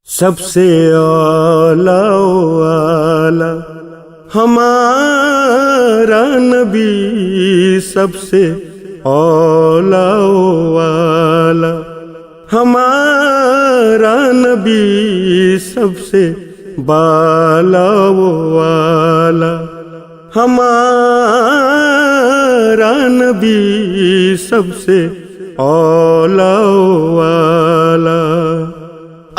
سب سے اعلیٰ و اعلیٰ ہمارا نبی، سب سے اعلیٰ و اعلیٰ ہمارا نبی، سب سے بالا و اعلیٰ ہمارا نبی، سب سے اعلیٰ و اعلیٰ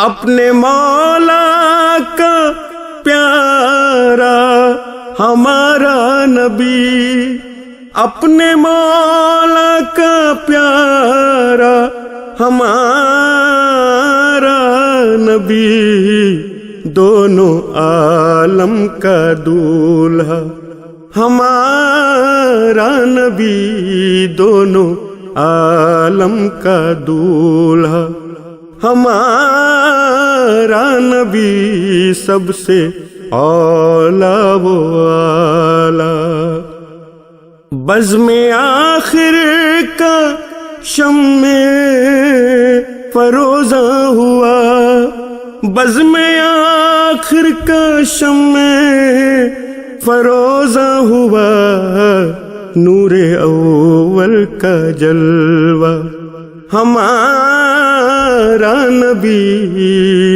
اپنے مولا کا پیارا ہمارا نبی، اپنے مولا کا پیارا ہمارا نبی، دونوں عالم کا دولہا ہمارا نبی، دونوں عالم کا دولہا ہمارا نبی، سب سے اعلیٰ و اعلیٰ بزم آخر کا شمع فروزاں ہوا، بزم آخر کا شمع فروزاں ہوا، نور اول کا جلوہ ہمارا نبی،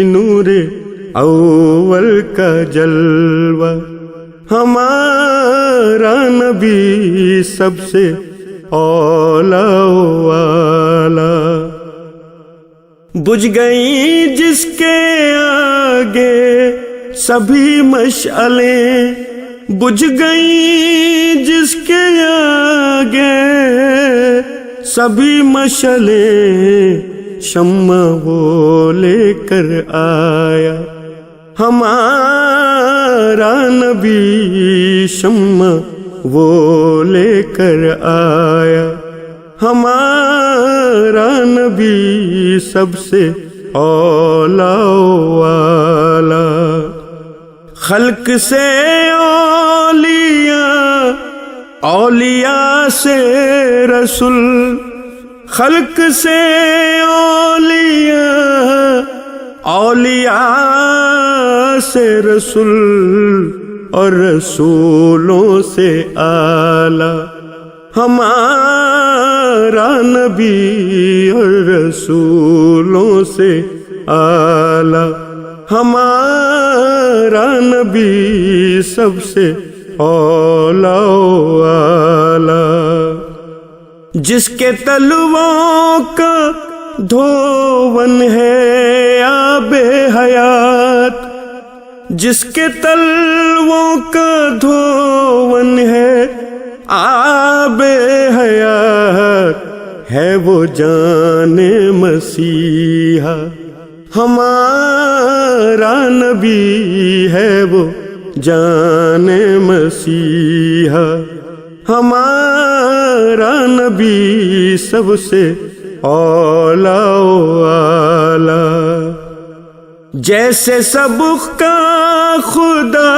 نور اول کا جلوہ ہمارا نبی، سب سے اعلیٰ و اعلیٰ بجھ گئی جس کے آگے سبھی مشعلیں، بجھ گئی جس کے آگے سبھی مشعلیں، شمع وہ لے کر آیا ہمارا نبی، شمع وہ لے کر آیا ہمارا نبی، سب سے اعلیٰ و اعلیٰ خلق سے اولیاء، اولیاء سے رسول، خلق سے اولیاء، اولیاء سے رسول، اور رسولوں سے اعلیٰ ہمارا نبی، اور رسولوں سے اعلیٰ ہمارا نبی، سب سے اعلیٰ و اعلیٰ جس کے تلووں کا دھون ہے آب حیات، جس کے تلووں کا دھون ہے آب حیات، ہے وہ جان مسیحا ہمارا نبی، ہے وہ جان مسیحا ہمارا نبی، سب سے اعلیٰ و اعلیٰ جیسے سب کا خدا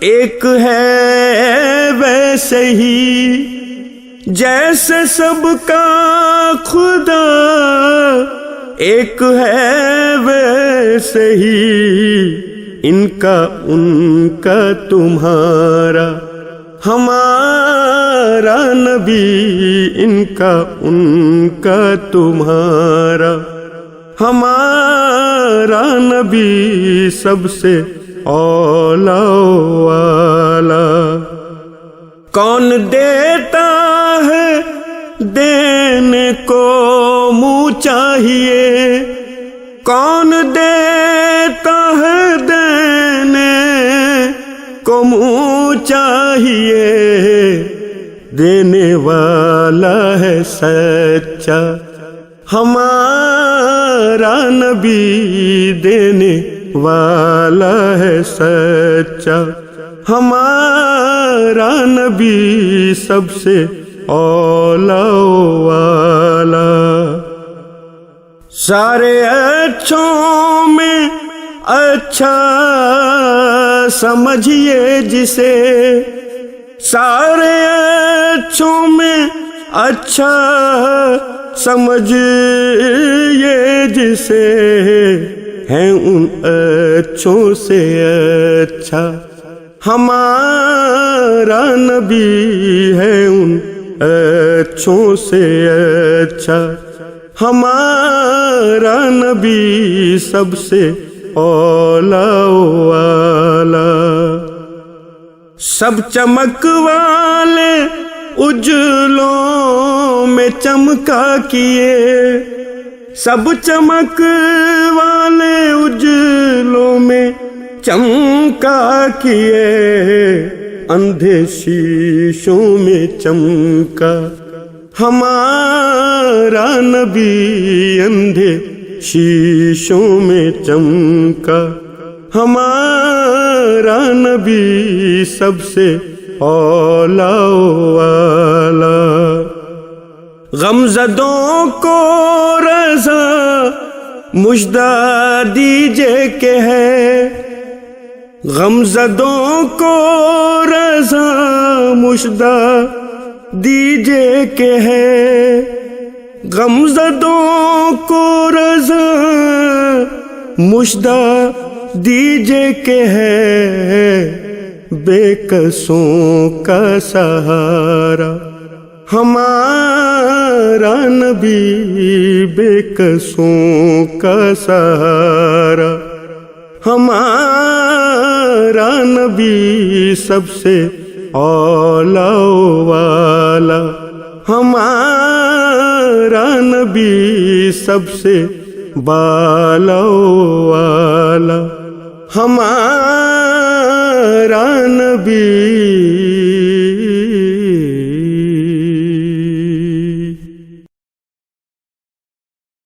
ایک ہے ویسے ہی، جیسے سب کا خدا ایک ہے ویسے ہی، ان کا تمہارا ہمارا نبی، ان کا تمہارا ہمارا نبی، سب سے اعلیٰ و اعلیٰ کون دیتا ہے دینے کو منہ چاہیے، کون دیتا ہے دینے کو منہ چاہیے، دینے والا ہے سچا ہمارا نبی، دینے والا ہے سچا ہمارا نبی، سب سے اعلیٰ و اعلیٰ سارے اچھوں میں اچھا سمجھیے جسے، سارے اچھوں میں اچھا سمجھیے جسے، ہیں ان اچھوں سے اچھا، ہمارا نبی ہے ان اچھوں سے اچھا، ہمارا نبی سب سے اولا والا۔ سب چمک والے اجلوں میں چمکا کیے، سب چمک والے اجلوں میں چمکا کیے، اندھے شیشوں میں چمکا ہمارا نبی، اندھے شیشوں میں چمکا ہمارا نبی سب سے اولا والا۔ غمزدوں کو رضا مژدہ دیجئے کہ ہے، غمزدوں کو رضا مژدہ دیجئے کہ ہے، غمزدوں کو رضا مژدہ دیجئے کہ ہے، بے کسوں کا سہارا ہمارا نبی، بے کسوں کا سہارا ہمارا نبی سب سے اولا والا، ہمارا نبی سب سے بالا والا، ہمارا نبی